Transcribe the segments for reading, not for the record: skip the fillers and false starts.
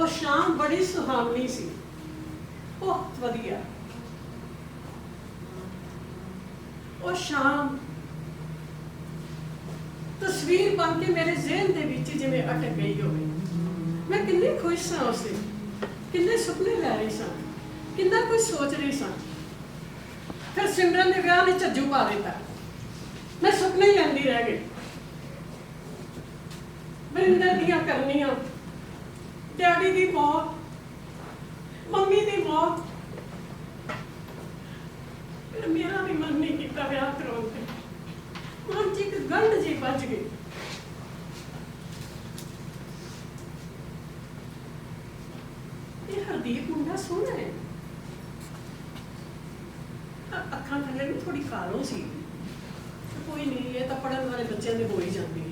ਉਹ ਸ਼ਾਮ ਬੜੀ ਸੁਹਾਵਣੀ ਸੀ, ਬਹੁਤ ਵਧੀਆ। ਉਹ ਸ਼ਾਮ ਤਸਵੀਰ ਬਣ ਕੇ ਮੇਰੇ ਜ਼ਿਹਨ ਦੇ ਵਿੱਚ ਜਿਵੇਂ ਅਟਕ ਗਈ ਹੋਵੇ। ਮੈਂ ਕਿੰਨੀ ਖੁਸ਼ ਸਾਂ ਉਸ ਦਿਨ, ਕਿੰਨੇ ਸੁਪਨੇ ਲੈ ਰਹੀ ਸਾਂ, ਕਿੰਨਾ ਕੁਝ ਸੋਚ ਰਹੀ ਸਾਂ। ਫਿਰ ਸਿਮਰਨ ਦੇ ਵਿਆਹ ਨੇ ਝੱਜੂ ਪਾ ਦਿੱਤਾ, ਮੈਂ ਸੁਪਨੇ ਹੀ ਲੈਂਦੀ ਰਹਿ ਗਈ। ਵਰਿੰਦਰ ਦੀਆਂ ਕਰਨੀਆਂ, ਡੈਡੀ ਦੀ ਮੌਤ, ਮੰਮੀ ਦੀ ਮੌਤ, ਫਿਰ ਮੇਰਾ ਵੀ ਮਨ ਨਹੀਂ ਕੀਤਾ ਵਿਆਹ ਕਰਾਉਣ ਤੇ। ਮਨ 'ਚ ਇੱਕ ਗੰਢ ਜਿਹੀ ਵੱਜ ਗਈ। ਇਹ ਹਰਦੀਪ ਮੁੰਡਾ ਸੋਹਣਾ ਹੈ, ਅੱਖਾਂ ਥੱਲੇ ਵੀ ਥੋੜੀ ਕਾਲੋਂ ਸੀ, ਕੋਈ ਨਹੀਂ, ਇਹ ਤਾਂ ਪੜ੍ਹਨ ਵਾਲੇ ਬੱਚਿਆਂ ਦੇ ਹੋ ਹੀ ਜਾਂਦੀ ਹੈ।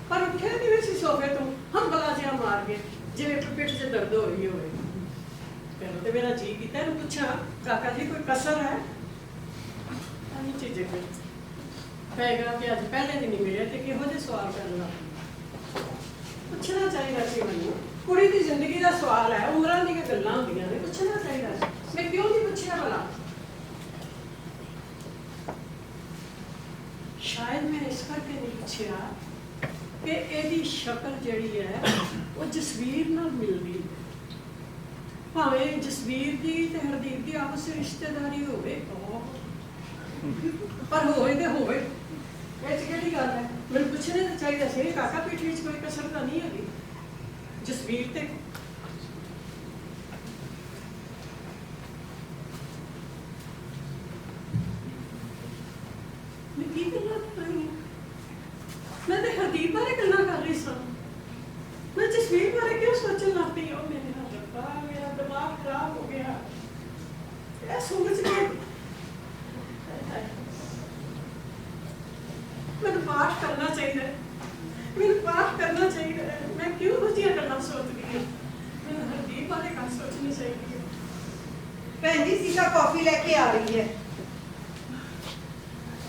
ਪਰ ਉੱਠਿਆ ਕਿਵੇਂ ਸੀ ਸੋਫੇ ਤੋਂ, ਹੰਬਲਾ ਜਿਹਾ ਮਾਰ ਕੇ, ਜਿਵੇਂ ਪਿੱਠ 'ਚ ਦਰਦ ਹੋ ਰਹੀ ਹੋਵੇ। ਪਹਿਲਾਂ ਤੇ ਮੇਰਾ ਜੀ ਕੀਤਾ ਇਹਨੂੰ ਪੁੱਛਾਂ, ਕਾਕਾ ਜੀ ਕੋਈ ਕਸਰ ਹੈ? ਨਹੀਂ ਚੀਜ਼ੇ ਪਏਗਾ ਕਿ ਅੱਜ ਪਹਿਲੇ ਦਿਨ ਹੀ ਮਿਲਿਆ ਤੇ ਕਿਹੋ ਜਿਹੇ ਸਵਾਲ ਕਰਨਾ। ਪੁੱਛਣਾ ਚਾਹੀਦਾ ਸੀ ਮੈਨੂੰ, ਕੁੜੀ ਦੀ ਜ਼ਿੰਦਗੀ ਦਾ ਸਵਾਲ ਹੈ, ਉਮਰਾਂ ਦੀਆਂ ਗੱਲਾਂ ਹੁੰਦੀਆਂ ਨੇ, ਪੁੱਛਣਾ ਚਾਹੀਦਾ ਸੀ। ਮੈਂ ਕਿਉਂ ਨਹੀਂ ਪੁੱਛਿਆ ਭਲਾ? ਸ਼ਾਇਦ ਮੈਂ ਇਸ ਕਰਕੇ ਨਹੀਂ ਪੁੱਛਿਆ ਕਿ ਇਹਦੀ ਸ਼ਕਲ ਜਿਹੜੀ ਹੈ ਉਹ ਜਸਵੀਰ ਨਾਲ ਮਿਲਦੀ। ਭਾਵੇਂ ਜਸਵੀਰ ਦੀ ਤੇ ਹਰਦੀਪ ਦੀ ਆਪਸ ਵਿੱਚ ਰਿਸ਼ਤੇਦਾਰੀ ਹੋਵੇ, ਪਰ ਹੋਵੇ ਤੇ ਹੋਵੇ, ਇਹ 'ਚ ਕਿਹੜੀ ਗੱਲ ਹੈ? ਮੈਨੂੰ ਪੁੱਛਣਾ ਤਾਂ ਚਾਹੀਦਾ ਸੀ। ਕਾਕਾ ਪੀਠ ਵਿੱਚ ਕੋਈ ਕਸਰ ਤਾਂ ਨਹੀਂ ਹੈਗੀ ਜਸਵੀਰ ਤੇ? ਮੈਂ ਕੀ ਗੱਲਾਂ ਕਰ ਰਹੀ ਹਾਂ? ਮੈਂ ਤੇ ਹਰਦੀਪ ਬਾਰੇ ਗੱਲਾਂ ਕਰ ਰਹੀ ਸਾਂ, ਮੈਂ ਜਸਵੀਰ ਬਾਰੇ ਕਿਉਂ ਸੋਚਣ ਲੱਗ ਪਈ? ਉਹ ਮੇਰੇ ਨਾਲ ਰੱਬਾ, ਮੇਰਾ ਦਿਮਾਗ ਖਰਾਬ ਹੋ ਗਿਆ। ਇਹ ਸੋਚ ਕੇ ਮੈਨੂੰ ਪਾਠ ਕਰਨਾ ਚਾਹੀਦਾ, ਮੈਨੂੰ ਪਾਠ ਕਰਨਾ ਚਾਹੀਦਾ। ਮੈਂ ਕਿਉਂ ਦੂਜੀਆਂ ਗੱਲਾਂ ਸੋਚਦੀ ਹਾਂ? ਮੈਨੂੰ ਹਰਦੀਪ ਬਾਰੇ ਗੱਲ ਸੋਚਣੀ ਚਾਹੀਦੀ ਹੈ। ਭੈਣ ਜੀ ਸੀਤਾ ਕੌਫੀ ਲੈ ਕੇ ਆ ਰਹੀ ਹੈ।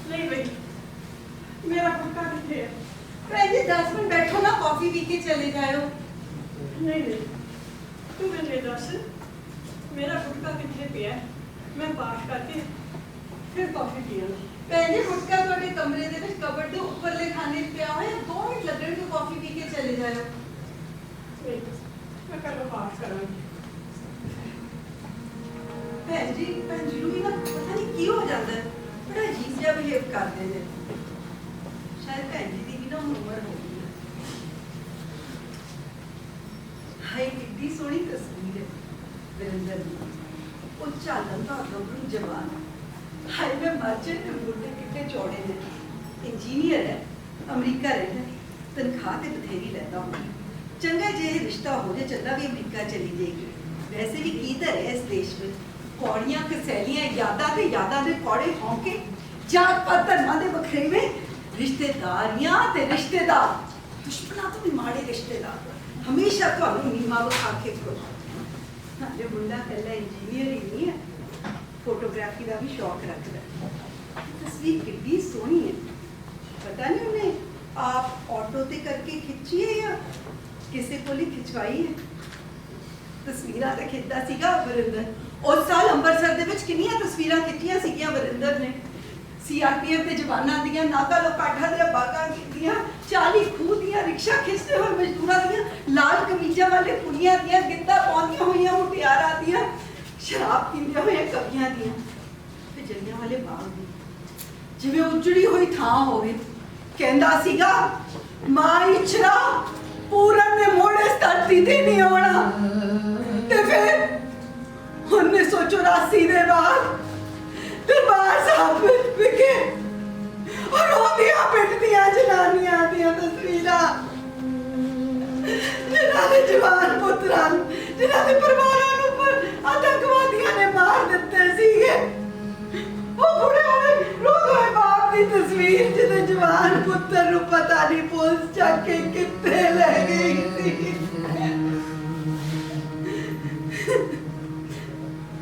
ਨਹੀਂ ਬਈ, ਮੇਰਾ ਗੁਟਕਾ ਕਿੱਥੇ ਹੈ? ਭੈਣ ਜੀ 10 ਮਿੰਟ ਬੈਠੋ ਨਾ, ਕੌਫੀ ਪੀ ਕੇ ਚਲੇ ਜਾਇਓ। ਨਹੀਂ ਨਹੀਂ, ਤੂੰ ਮੈਨੂੰ ਦੱਸ ਮੇਰਾ ਗੁਟਕਾ ਕਿੱਥੇ ਪਿਆ? ਮੈਂ ਪਾਠ ਕਰਕੇ ਫਿਰ ਕੌਫੀ ਪੀਵਾਂਗੀ। ਭੈਣ ਜੀ ਗੁਟਕਾ ਤੁਹਾਡੇ ਕਮਰੇ ਦੇ ਵਿੱਚ ਕਬਰਡ ਦੇ ਉੱਪਰਲੇ ਖਾਨੇ 'ਚ ਪਿਆ ਹੋਇਆ, 2 ਮਿੰਟ ਲੱਗਣਗੇ, ਕੌਫੀ ਪੀ ਕੇ ਚਲੇ ਜਾਇਓ। ਮੈਂ ਕੱਲ ਪਾਠ ਕਰਾਂਗੀ। ਭੈਣ ਜੀ ਨੂੰ ਵੀ ਨਾ ਪਤਾ ਨਹੀਂ ਕੀ ਹੋ ਜਾਂਦਾ ਹੈ, ਬੜਾ ਅਜੀਬ ਜਿਹਾ ਬਿਹੇਵ ਕਰਦੇ ਨੇ। ਸ਼ਾਇਦ ਭੈਣ ਜੀ ਦੀ ਵੀ ਨਾ ਉਮਰ ਹੋ ਗਈ ਹੈ। ਹਾਏ ਕਿੰਨੀ ਸੋਹਣੀ ਤਸਵੀਰ ਹੈ ਵਰਿੰਦਰ ਦੀ, ਉਹ ਚਾਲਨ ਦਾ ਗੱਭਰੂ ਜਵਾਨ। ਹਾਏ ਮੈਂ ਮਰ ਜੇ ਤੇ ਮੁੰਡੇ ਕਿੱਡੇ ਚੌੜੇ ਨੇ। ਇੰਜੀਨੀਅਰ ਹੈ, ਅਮਰੀਕਾ ਰਹਿੰਦਾ, ਤਨਖਾਹ ਤੇ ਬਥੇਰੀ ਲੈਂਦਾ ਹੁੰਦਾ। ਚੰਗਾ ਜੇ ਇਹ ਰਿਸ਼ਤਾ ਹੋ ਜਾਏ, ਚੰਗਾ ਵੀ ਅਮਰੀਕਾ ਚਲੀ ਜਾਏਗੀ। ਵੈਸੇ ਵੀ ਕੀ ਧਰ ਹੈ ਇਸ ਦੇਸ਼ ਵਿੱਚ, ਕੌੜੀਆਂ ਕਸੈਲੀਆਂ, ਯਾਦਾਂ ਦੇ ਕੌੜੇ ਹੌਂਕੇ, ਜਾਤ ਪਾਤ ਧਰਮਾਂ ਦੇ ਵਖਰੇਵੇਂ, ਰਿਸ਼ਤੇਦਾਰੀਆਂ ਤੇ ਰਿਸ਼ਤੇਦਾਰ, ਦੁਸ਼ਮਣਾਂ ਤੋਂ ਵੀ ਮਾੜੇ ਰਿਸ਼ਤੇਦਾਰ ਹਮੇਸ਼ਾ ਤੁਹਾਨੂੰ ਨੀਵਾਂ ਵਿਖਾ ਕੇ ਖਲੋਤੇ। ਨਾਲੇ ਮੁੰਡਾ ਪਹਿਲਾਂ ਇੰਜੀਨੀਅਰ ਹੀ ਨਹੀਂ ਹੈ, ਫੋਟੋਗ੍ਰਾਫੀ ਦਾ ਵੀ ਸ਼ੌਕ ਰੱਖਦਾ। ਤਸਵੀਰ ਕਿੰਨੀ ਸੋਹਣੀ ਹੈ, ਪਤਾ ਨਹੀਂ ਉਹਨੇ ਆਪ ਆਟੋ ਤੇ ਕਰਕੇ ਖਿੱਚੀ ਹੈ ਜਾਂ ਕਿਸੇ ਕੋਲ ਹੀ ਖਿਚਵਾਈ ਹੈ। ਤਸਵੀਰਾਂ ਤਾਂ ਖਿੱਚਦਾ ਸੀਗਾ ਵਰਿੰਦਰ। ਉਸ ਸਾਲ ਅੰਮ੍ਰਿਤਸਰ ਦੇ ਵਿੱਚ ਕਿੰਨੀਆਂ ਤਸਵੀਰਾਂ ਖਿੱਚੀਆਂ ਸੀਗੀਆਂ ਵਰਿੰਦਰ ਨੇ। CRPF ਦੇ ਜਵਾਨਾਂ ਦੀਆਂ, ਨਾਗਾ ਲੋਕਾਠਾ ਦੀਆਂ ਬਾਗਾਂ ਦੀਆਂ, 40 ਖੂਹ ਦੀਆਂ, ਰਿਕਸ਼ਾ ਖਿੱਚਦੇ ਹੋਏ ਮਜ਼ਦੂਰਾਂ ਦੀਆਂ, ਲਾਲ ਕਮੀਜ਼ਾਂ ਵਾਲੇ ਕੁੜੀਆਂ ਦੀਆਂ, ਗਿੱਧਾ ਪਾਉਂਦੀਆਂ ਹੋਈਆਂ ਮੁਟਿਆਰਾਂ ਦੀਆਂ, ਸ਼ਰਾਬ ਪੀਂਦੇ ਹੋਏ ਕਵੀਆਂ ਦੀਆਂ, ਤੇ ਜਲਿਆਂ ਵਾਲੇ ਬਾਗ ਦੀ ਜਿਵੇਂ ਉਜੜੀ ਹੋਈ ਥਾਂ ਹੋਵੇ। ਕਹਿੰਦਾ ਸੀਗਾ ਮਾਂ ਇਛਰਾ ਪੂਰਨ ਨੇ ਮੋੜੇ ਧਰਤੀ ਤੇ ਨਹੀਂ ਆਉਣਾ। ਤੇ ਫਿਰ 1984 ਦੇ ਬਾਅਦ ਦਰਬਾਰ ਸਾਹਿਬ ਵਿਖੇ ਰੋਂਦੀਆਂ ਪਿੱਟਦੀਆਂ ਜਨਾਨੀਆਂ ਦੀਆਂ ਤਸਵੀਰਾਂ, ਜਿਨ੍ਹਾਂ ਦੇ ਜਵਾਨ ਪੁੱਤਰਾਂ, ਜਿਨ੍ਹਾਂ ਦੇ ਪਰਿਵਾਰਾਂ ਨੂੰ ਆਤੰਕਵਾਦੀਆਂ ਨੇ ਮਾਰ ਦਿੱਤੇ ਸੀਗੇ, ਉਹ ਬੁੜੇ ਹੋਏ ਰੋਏ ਬਾਪ ਦੀ ਤਸਵੀਰ, ਜਿਹਦੇ ਜਵਾਨ ਪੁੱਤਰ ਨੂੰ ਪਤਾ ਨਹੀਂ ਪੁਲਿਸ ਚੱਕ ਕੇ ਕਿੱਥੇ ਲੈ ਗਈ ਸੀ।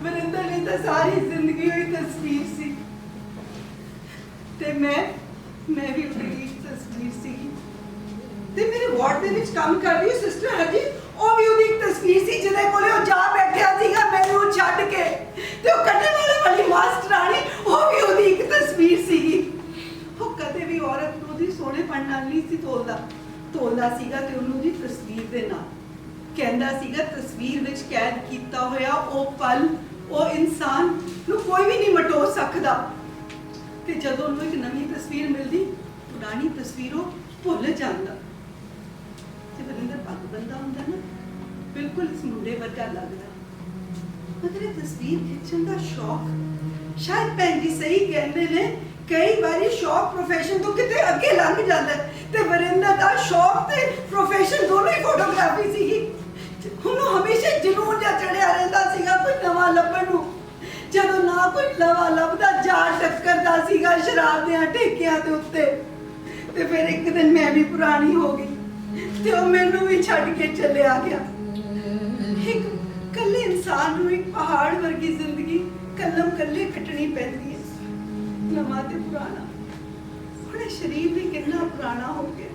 ਵਰਿੰਦਰ ਨੇ ਤਾਂ ਸਾਰੀ ਜ਼ਿੰਦਗੀ ਹੋਈ ਤਸਵੀਰ ਸੀ, ਤੇ ਮੈਂ ਵੀ ਉਹਦੀ ਤਸਵੀਰ ਸੀ। ਤੇ ਮੇਰੇ ਵਾਰਡ ਦੇ ਵਿੱਚ ਕੰਮ ਕਰ ਰਹੀ ਸਿਸਟਰ ਹਰਜੀ, ਉਹ ਵੀ ਉਹਦੀ ਇੱਕ ਤਸਵੀਰ ਸੀ ਜਿਹਦੇ ਕੋਲੇ ਉਹ ਜਾ ਬੈਠਿਆ ਸੀਗਾ ਮੈਨੂੰ ਛੱਡ ਕੇ, ਤੇ ਉਹ ਕੱਢੇ ਵਾਲੀ ਮਾਸਟਰਾਣੀ, ਉਹ ਵੀ ਉਹਦੀ ਇੱਕ ਤਸਵੀਰ ਸੀਗੀ। ਉਹ ਕਦੇ ਵੀ ਔਰਤ ਨੂੰ ਉਹਦੀ ਸੋਹਣੇਪਣ ਨਾਲ ਨਹੀਂ ਸੀ ਤੋਲਦਾ ਸੀਗਾ, ਤੇ ਉਹਨੂੰ ਉਹਦੀ ਤਸਵੀਰ ਦੇ ਨਾਲ ਕਹਿੰਦਾ ਸੀਗਾ ਤਸਵੀਰ ਵਿੱਚ ਕੈਦ ਕੀਤਾ ਹੋਇਆ ਉਹ ਪਲ, ਉਹ ਇਨਸਾਨ ਨੂੰ ਕੋਈ ਵੀ ਨਹੀਂ ਮਟੋ ਸਕਦਾ। ਤੇ ਜਦੋਂ ਉਹਨੂੰ ਇੱਕ ਨਵੀਂ ਤਸਵੀਰ ਮਿਲਦੀ, ਪੁਰਾਣੀ ਤਸਵੀਰ ਉਹ ਭੁੱਲ ਜਾਂਦਾ। ਤੇ ਵਰਿੰਦਰ ਪੱਗ ਬੰਦਾ ਹੁੰਦਾ ਨਾ, ਬਿਲਕੁਲ ਇਸ ਮੁੰਡੇ ਵਰਗਾ ਲੱਗਦਾ। ਮਗਰ ਇਹ ਤਸਵੀਰ ਖਿੱਚਣ ਦਾ ਸ਼ੌਕ, ਸ਼ਾਇਦ ਭੈਣ ਜੀ ਸਹੀ ਕਹਿੰਦੇ ਨੇ, ਕਈ ਵਾਰੀ ਸ਼ੌਕ ਪ੍ਰੋਫੈਸ਼ਨ ਤੋਂ ਕਿਤੇ ਅੱਗੇ ਲੰਘ ਜਾਂਦਾ ਹੈ। ਤੇ ਵਰਿੰਦਰ ਦਾ ਸ਼ੌਕ ਤੇ ਪ੍ਰੋਫੈਸ਼ਨ ਦੋਨੋਂ ਹੀ ਫੋਟੋਗ੍ਰਾਫੀ ਸੀਗੀ। ਉਹਨੂੰ ਹਮੇਸ਼ਾ ਜਨੂਨ ਜਿਹਾ ਚੜਿਆ ਰਹਿੰਦਾ ਸੀਗਾ ਕੋਈ ਨਵਾਂ ਲੱਭਣ ਨੂੰ। ਜਦੋਂ ਨਾ ਕੋਈ ਨਵਾਂ ਲੱਭਦਾ, ਜਾ ਟੱਕਰਦਾ ਸੀਗਾ ਸ਼ਰਾਬ ਦੇ ਠੇਕਿਆਂ ਦੇ ਉੱਤੇ। ਤੇ ਫਿਰ ਇੱਕ ਦਿਨ ਮੈਂ ਵੀ ਪੁਰਾਣੀ ਹੋ ਗਈ ਤੇ ਉਹ ਮੈਨੂੰ ਵੀ ਛੱਡ ਕੇ ਚਲਿਆ ਗਿਆ। ਇੱਕ ਕੱਲੇ ਇਨਸਾਨ ਨੂੰ ਇੱਕ ਪਹਾੜ ਵਰਗੀ ਜ਼ਿੰਦਗੀ ਕੱਲਮ ਕੱਲੇ ਕੱਟਣੀ ਪੈਂਦੀ ਹੈ। ਨਵਾਂ ਤੇ ਪੁਰਾਣਾ, ਉਹਨੇ ਸਰੀਰ ਵੀ ਕਿੰਨਾ ਪੁਰਾਣਾ ਹੋ ਗਿਆ।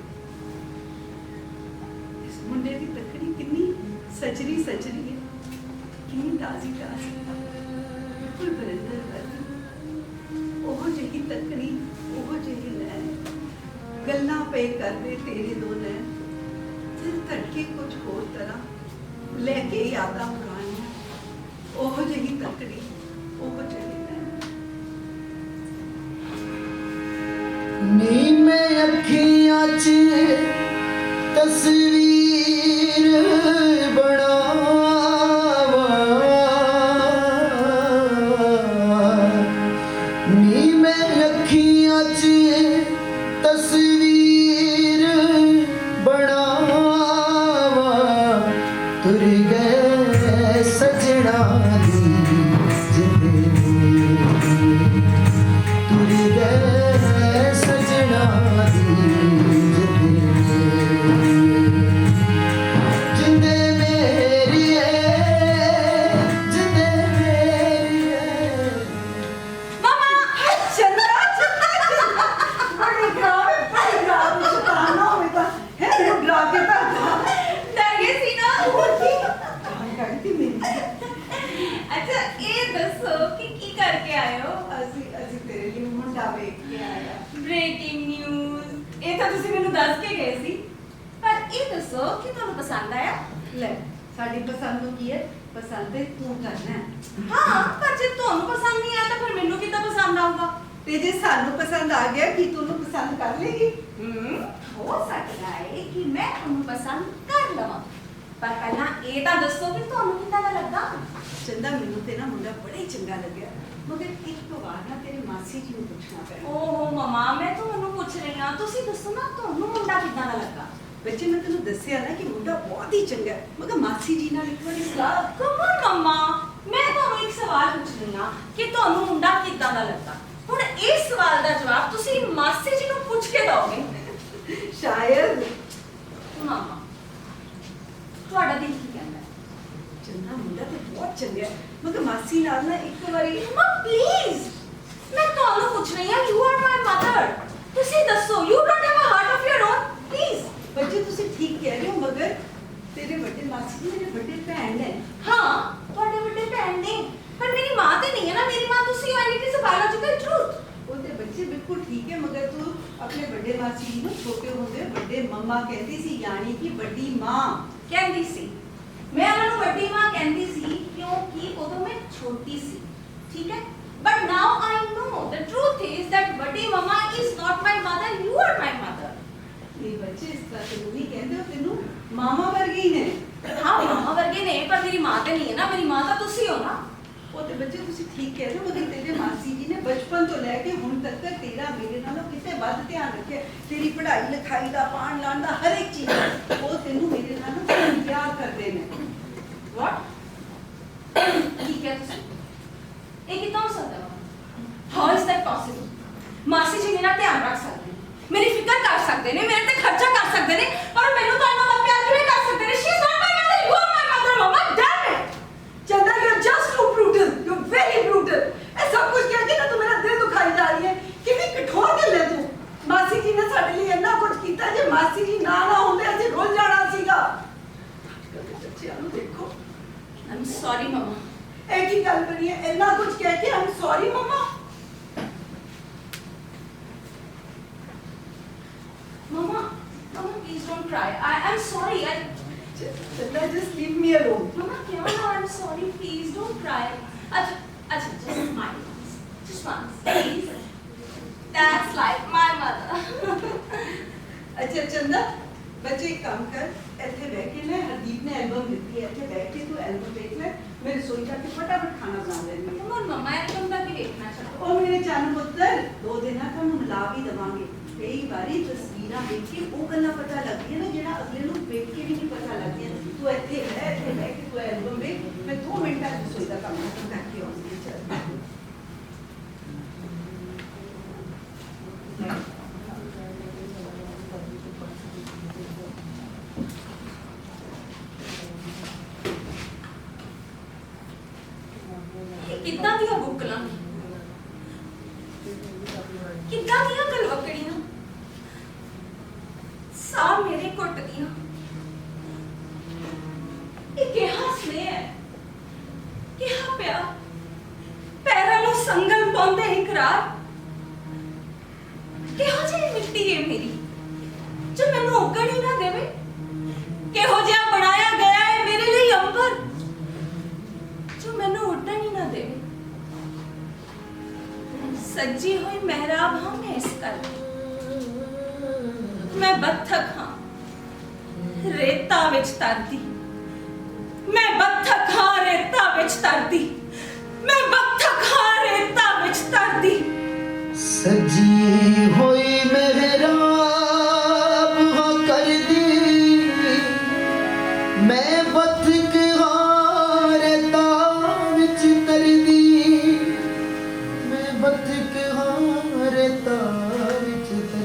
ਇਸ ਮੁੰਡੇ ਦੀ ਤਕੜੀ ਕਿੰਨੀ ਸਜਰੀ ਹੈ, ਕਿੰਨੀ ਤਾਜ਼ੀ ਬਿਲਕੁਲ ਵਰਿੰਦਰ ਵਰਗੀ। ਉਹ ਜਿਹੀ ਤਕੜੀ, ਉਹ ਜਿਹੀ ਲੈ ਗੱਲਾਂ ਪਏ ਕਰਦੇ ਤੇਰੇ ਦੋ ਨੈਣ, ਫਿਰ ਧੜਕੇ ਕੁਝ ਹੋਰ ਤਰ੍ਹਾਂ ਲੈ ਕੇ ਯਾਦਾਂ ਪੁਰਾਣੀਆਂ। ਉਹ ਜਿਹੀ ਤਕੜੀ, ਉਹ ਜਿਹੀ ਲੈ। ਨੀ ਮੈਂ ਅੱਖੀਆਂ 'ਚ ਤਸਵੀਰ ਬਣਾਵਾਂ, ਨੀ ਮੈਂ ਅੱਖੀਆਂ 'ਚ ਤਸਵੀਰ ਬਣਾਵਾਂ, ਤੁਰ ਗਏ ਸਜਣਾ ਦੀ ਜ਼ਿੰਦਗੀ, ਤੁਰ ਗਏ ਸਜਣਾ ਦੀ ਜ਼ਿੰਦਗੀ, ਜਿੰਦੇ ਮੇਰੀ ਏ, ਜਿੰਦੇ ਮੇਰੀ ਏ। ਮਾਮਾ ਚੰਦਾ ਬੜੀ ਗਰਾਵੇ ਸ਼ਤਾਨਾ ਹੋਵੇ ਤਾਂ ਹੈ ਮੈਨੂੰ ਡਰਾ ਕੇ ਤਾਂ ਡਰ ਗਏ ਸੀ ਨਾ। ਹੋਰ ਕੀ ਕਰਦੀ ਮੇਰੀ। ਅੱਛਾ ਇਹ ਦੱਸੋ ਕਿ ਕੀ ਕਰਕੇ ਆਏ ਹੋ? ਅਸੀਂ ਤੇਰੇ ਲਈ ਮੁੰਡਾ ਵੇਖ ਕੇ ਆਇਆ। ਬ੍ਰੇਕਿੰਗ ਨਿਊਜ਼, ਇਹ ਤਾਂ ਤੁਸੀਂ ਮੈਨੂੰ ਦੱਸ ਕੇ ਗਏ ਸੀ, ਪਰ ਇਹ ਦੱਸੋ ਕਿ ਤੁਹਾਨੂੰ ਪਸੰਦ ਆਇਆ? ਲੈ ਸਾਡੀ ਪਸੰਦ ਨੂੰ ਕੀ ਹੈ? ਪਸੰਦ ਤੇ ਤੂੰ ਕਰਨਾ ਹੈ। ਹਾਂ, ਪਰ ਜੇ ਤੁਹਾਨੂੰ ਪਸੰਦ ਨਹੀਂ ਆਇਆ ਤਾਂ ਫਿਰ ਮੈਨੂੰ ਕਿੱਦਾਂ ਪਸੰਦ ਆਊਗਾ? ਤੇ ਜੇ ਸਾਨੂੰ ਪਸੰਦ ਆ ਗਿਆ ਕੀ ਤੂੰ ਉਹਨੂੰ ਪਸੰਦ ਕਰ ਲੇਗੀ? ਹੋ ਸਕਦਾ ਹੈ ਕਿ ਮੈਂ ਤੁਹਾਨੂੰ ਪਸੰਦ ਕਰ ਲਵਾਂ, ਪਰ ਪਹਿਲਾਂ ਇਹ ਤਾਂ ਦੱਸੋ ਕਿ ਤੁਹਾਨੂੰ ਕਿੱਦਾਂ ਦਾ ਲੱਗਾ? ਚੰਦਾ ਮੈਨੂੰ ਤੇ ਨਾ ਮੁੰਡਾ ਬੜਾ ਹੀ ਚੰਗਾ ਲੱਗਿਆ, ਮਗਰ ਇੱਕ ਵਾਰ ਨਾ ਤੇਰੇ ਮਾਸੀ ਜੀ ਨੂੰ ਪੁੱਛਣਾ ਪੈਣਾ। ਓਹੋ ਮਮਾ, ਮੈਂ ਤੁਹਾਨੂੰ ਪੁੱਛ ਰਹੀ ਹਾਂ, ਤੁਸੀਂ ਦੱਸੋ ਨਾ ਤੁਹਾਨੂੰ ਮੁੰਡਾ ਕਿੱਦਾਂ ਦਾ ਲੱਗਾ? ਬੱਚੇ ਮੈਂ ਤੈਨੂੰ ਦੱਸਿਆ ਨਾ ਕਿ ਮੁੰਡਾ ਬਹੁਤ ਹੀ ਚੰਗਾ ਹੈ, ਮਗਰ ਮਾਸੀ ਜੀ ਨਾਲ ਇੱਕ ਵਾਰੀ ਸਲਾਹ। ਕਮਨ ਮਮਾ, ਮੈਂ ਤੁਹਾਨੂੰ ਇੱਕ ਸਵਾਲ ਪੁੱਛ ਰਹੀ ਹਾਂ ਕਿ ਤੁਹਾਨੂੰ ਮੁੰਡਾ ਕਿੱਦਾਂ ਦਾ ਲੱਗਾ। ਹੁਣ ਇਸ ਸਵਾਲ ਦਾ ਜਵਾਬ ਤੁਸੀਂ ਮਾਸੀ ਜੀ ਨੂੰ ਪੁੱਛ ਕੇ ਦਿਓਗੇ। ਸ਼ਾਇਦ ਮਾਮਾ, ਤੁਹਾਡਾ ਦਿਲ ਕੀ ਕਹਿੰਦਾ ਹੈ? ਚੰਗਾ ਮੁੰਡਾ ਤੇ ਬਹੁਤ ਚੰਗਾ ਹੈ, ਮਗਰ ਮਾਸੀ ਨਾਲ ਨਾ ਇੱਕ ਵਾਰੀ। ਮਮਾ ਪਲੀਜ਼, ਮੈਂ ਤੁਹਾਨੂੰ ਪੁੱਛ ਰਹੀ ਹਾਂ, ਯੂ ਆਰ ਮਾਈ ਮਦਰ, ਤੁਸੀਂ ਦੱਸੋ, you don't have a heart of your own, please. ਬੱਚੇ ਤੁਸੀਂ ਠੀਕ ਕਹਿ ਰਹੇ ਹੋ, ਮਗਰ ਤੇਰੇ ਵੱਡੇ ਮਾਸੀ ਜੀ ਮੇਰੇ ਵੱਡੇ ਭੈਣ ਨੇ। ਹਾਂ, ਤੁਹਾਡੇ ਵੱਡੇ ਭੈਣ ਨੇ, ਪਰ ਮੇਰੀ ਮਾਂ ਤੇ ਨਹੀਂ ਹੈ ਨਾ, ਮੇਰੀ ਮਾਂ ਤੁਸੀਂ ਹੋ, and it is a biological truth. ਉਹ ਤੇ ਬੱਚੇ ਬਿਲਕੁਲ ਠੀਕ ਹੈ, ਮਗਰ ਤੂੰ ਆਪਣੇ ਵੱਡੇ ਮਾਸੀ ਜੀ ਨੂੰ ਛੋਟੇ ਹੁੰਦੇ ਵੱਡੇ ਮੰਮਾ ਕਹਿੰਦੀ ਸੀ, ਯਾਨੀ ਕਿ ਵੱਡੀ ਮਾਂ ਕਹਿੰਦੀ ਸੀ। ਮੈਂ ਉਹਨਾਂ ਨੂੰ ਵੱਡੀ ਮਾਂ ਕਹਿੰਦੀ ਸੀ ਕਿਉਂਕਿ ਉਦੋਂ ਮੈਂ ਛੋਟੀ ਸੀ, ਠੀਕ ਹੈ? But now I know the truth is that ਵੱਡੀ ਮਮਾ is not my mother, you are my mother. ਇਹ ਬੱਚੇ ਇਸ ਤਰ੍ਹਾਂ ਤੈਨੂੰ ਨਹੀਂ ਕਹਿੰਦੇ, ਉਹ ਤੈਨੂੰ ਮਾਮਾ ਵਰਗੇ ਹੀ ਨੇ। ਹਾਂ, ਮਾਮਾ ਵਰਗੇ ਨੇ, ਪਰ ਮੇਰੀ ਮਾਂ ਤੇ ਨਹੀਂ ਹੈ ਨਾ, ਮੇਰੀ ਮਾਂ ਤਾਂ ਤੁਸੀਂ ਹੋ ਨਾ। ਉਹ ਤੇ ਬੱਚੇ ਤੁਸੀਂ ਠੀਕ ਕਹਿ ਰਹੇ ਹੋ, ਮਗਰ ਤੇਰੇ ਮਾਸੀ ਜੀ ਨੇ ਬਚਪਨ ਤੋਂ ਲੈ ਕੇ ਹੁਣ ਤੱਕ ਤੇਰਾ ਮੇਰੇ ਨਾਲੋਂ ਕਿਤੇ ਵੱਧ ਧਿਆਨ ਰੱਖਿਆ। ਤੇਰੀ ਪੜ੍ਹਾਈ ਲਿਖਾਈ ਦਾ, ਪਾਣ ਲਾਣ ਦਾ, ਹਰ ਇੱਕ ਚੀਜ਼ ਉਹ ਤੈਨੂੰ ਮੇਰੇ ਨਾਲੋਂ ਪਿਆਰ ਕਰਦੇ ਨੇ। ਵਾਟ? ਠੀਕ ਹੈ ਤੁਸੀਂ, ਇਹ ਕਿੱਦਾਂ ਹੋ ਸਕਦਾ ਵਾ? How is that possible? ਮਾਸੀ ਜੀ ਮੇਰਾ ਧਿਆਨ ਰੱਖ ਸਕਦੇ ਨੇ, ਮੇਰੀ ਫਿਕਰ ਕਰ ਸਕਦੇ ਨੇ, ਮੇਰੇ ਤੇ ਖਰਚਾ ਕਰ ਸਕਦੇ ਨੇ, ਪਰ ਮੈਨੂੰ ਤਾਂ ਇਹਨਾਂ ਦਾ ਪਿਆਰ ਕਿਵੇਂ ਕਰ ਸਕਦੇ ਨੇ? She is not my mother, you are my mother mama, damn it. Chanda you are just too brutal, you are very brutal. ਇਹ ਸਭ ਕੁਝ ਕਹਿ ਕੇ ਨਾ ਤੂੰ ਮੇਰਾ ਦਿਲ ਦੁਖਾਈ ਜਾ ਰਹੀ ਹੈ। ਕਿੰਨੀ ਕਠੋਰ ਦਿਲ ਹੈ ਤੂੰ। ਮਾਸੀ ਜੀ ਨੇ ਸਾਡੇ ਲਈ ਇੰਨਾ ਕੁਝ ਕੀਤਾ, ਜੇ ਮਾਸੀ ਜੀ ਨਾ ਹੁੰਦੇ ਅਸੀਂ Mama, please don't cry. I'm sorry. चंदा, just leave me alone. Mama, क्या ना? I'm sorry. Please don't cry. अच्छा, just smile once. Just once, please. That's like my mother. अच्छा चंदा, बच्चे एक काम कर, ऐसे बैठ के ना हरदीप ने एल्बम लिखी है, ऐसे बैठ के तू एल्बम देख ले, मैं रसोई जाके फटाफट खाना बना लेनी है। Come on, Mama. एल्बम का भी देखना चाहता हूँ। ओ मेरे चानू पुੱਤਰ, 2 ਦਿਨਾਂ ਤੋਂ ਮਿਲਾ ਵੀ ਦਵਾਂਗੇ। ਕਈ ਵਾਰੀ ਤਸਵੀਰਾਂ ਵੇਖ ਕੇ ਉਹ ਗੱਲਾਂ ਪਤਾ ਲੱਗਦੀਆਂ ਨਾ ਜਿਹੜਾ ਅਗਲੇ ਨੂੰ ਵੇਖ ਕੇ ਵੀ ਨਹੀਂ ਪਤਾ ਲੱਗਦੀਆਂ। ਤੂੰ ਇੱਥੇ ਬਹਿ ਕੇ ਤੂੰ ਐਲਬਮ ਵੇਖ, ਮੈਂ 2 ਮਿੰਟਾਂ 'ਚ ਰਸੋਈ ਦਾ ਕੰਮ ਖਤਮ ਕਰਕੇ ਆਉਂਦੀ ਹਾਂ। ਚੱਲ। ਕਿੱਦਾਂ ਦੀਆਂ ਬੁੱਕਲਾਂ, ਕਿੱਦਾਂ ਦੀਆਂ ਗਲਵਕੜੀਆਂ, ਸਾਹ ਮੇਰੇ ਘੁੱਟਦੀਆਂ। ਇਹ ਕਿਹਾ ਸਨੇਹ ਹੈ, ਕਿਹਾ ਪਿਆ, ਪੈਰਾਂ ਨੂੰ ਸੰਗਲ ਪਾਉਂਦੇ ਇਕਰਾਰ। ਕਿਹੋ ਜਿਹੀ ਮਿੱਟੀ ਹੈ ਮੇਰੀ ਜੋ ਮੈਨੂੰ ਉੱਗਣ ਹੀ ਨਾ ਦੇਵੇ। ਕਿਹੋ ਜਿਹਾ ਬਣਾਇਆ ਗਿਆ ਹੈ ਮੇਰੇ ਲਈ ਅੰਬਰ ਜੋ ਮੈਨੂੰ ਉੱਡਣ ਹੀ ਨਾ ਦੇਵੇ। सजी हुई मेहराब हाँ मैं इस कर, मैं बत्थक हाँ रेता विच तरदी, मैं बत्थक हाँ रेता विच तरदी, मैं बत्थक हाँ रेता विच तरदी। सजी हुई मेहराब हाँ कर दी, मैं बत्थक हाँ रेता विच कर दी, मैं बत्थक हाँ रेता विच कर दी।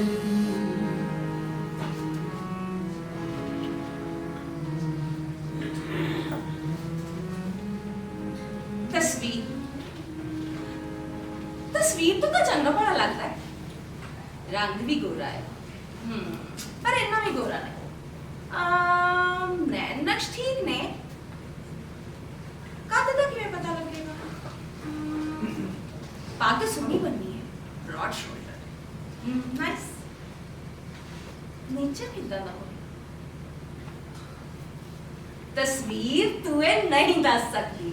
तस्वीर तो चंगा बड़ा लगता है, रंग भी गोरा है, पर इतना भी गोरा नहीं। नैन नक्श ठीक ने, काते तक में पता लगेगा। पाग तो सोनी बननी है, ब्रॉड शोल्डर, नाइस। नेचर कितना ना हो, तस्वीर तुए नहीं दस सकती।